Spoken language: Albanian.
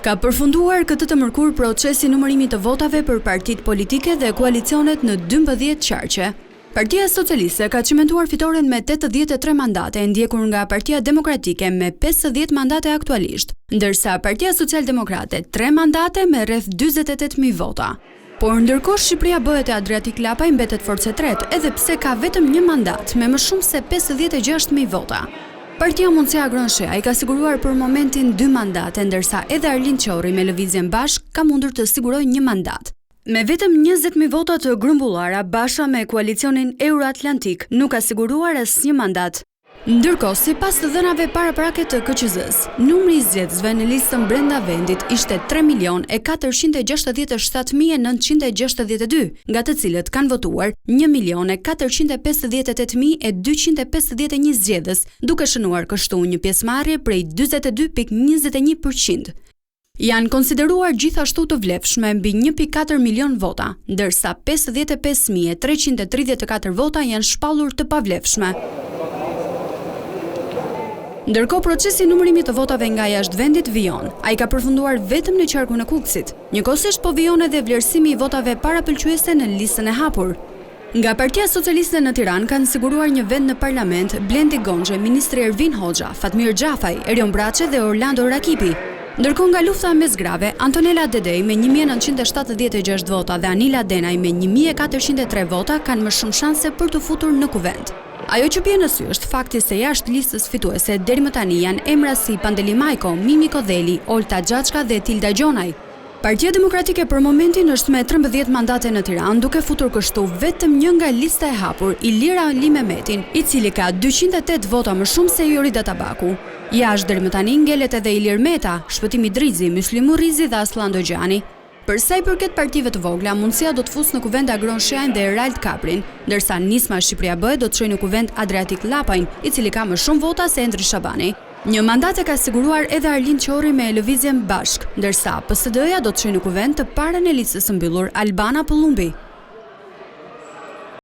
Ka përfunduar këtë të mërkur procesi numërimit të votave për partitë politike dhe koalicionet në 12 qarqe. Partia Socialiste ka çmentuar fitoren me 83 mandate, ndjekur nga Partia Demokratike me 50 mandate aktualisht, ndërsa Partia Social-Demokrate 3 mandate me rreth 48.000 vota. Por ndërkohë Shqipëria bëhet e Adriatik Lapaj mbetet forcë e tretë, edhe pse ka vetëm një mandat me më shumë se 56.000 vota. Partia Mundësia Agronshea i ka siguruar për momentin 2 mandate, ndërsa edhe Arlind Qorri me Lëvizjen Bashk ka mundur të sigurojë 1 mandat. Me vetëm 20.000 vota të grumbullara, Basha me koalicionin Euroatlantik nuk ka siguruar asnjë mandat. Ndërkohë, sipas të dhënave paraprake të KQZ-s, numri i zgjedhësve në listën brenda vendit ishte 3.467.962, nga të cilët kanë votuar 1.458.251 zgjedhës, duke shënuar kështu një pjesëmarrje prej 42.21%. Janë konsideruar gjithashtu të vlefshme mbi 1.4 milion vota, ndërsa 55.334 vota janë shpallur të pavlefshme. Ndërkohë procesi numërimit të votave nga jashtë vendit vijon. Ai ka përfunduar vetëm në qarkun e Kukësit. Njëkohësisht po vijon edhe vlerësimi i votave parapëlqyese në listën e hapur. Nga Partia Socialiste në Tiranë kanë siguruar një vend në parlament Blendi Gonxhe, ministri Ervin Hoxha, Fatmir Xhafaj, Erion Braçe dhe Orlando Rakipi. Ndërkohë nga lufta me zgrave, Antonela Dedej me 1976 vota dhe Anila Denaj me 1403 vota kanë më shumë shanse për të futur në kuvend. Ajo që bie në sy është fakti se jashtë listës fituese deri më tani janë emra si Pandeli Majko, Mimi Kodheli, Olta Xhaçka dhe Tilda Gjonaj. Partia Demokratike për momentin është me 13 mandate në Tiranë, duke futur kështu vetëm një nga lista e hapur, Ilira Ali Mehmetin, i cili ka 208 vota më shumë se Jorida Tabaku. Jashtë deri më tani ngelet edhe Ilir Meta, Shpëtimi Drizi, Myslimu Rizi dhe Aslan Dojani. Për sa i përket partive të vogla, Mundësia do të fusë në kuvend Agronsheajn dhe Erald Kaprin, ndërsa Nisma Shqipëria B do të çojë në kuvend Adriatik Lapajn, i cili ka më shumë vota se Endri Shabani. Një mandat e ka siguruar edhe Arlind Qorri me Lëvizjen Bashk, ndërsa PSD-ja do të çojë në kuvend të parën e listës së mbyllur Albana Pullumbi.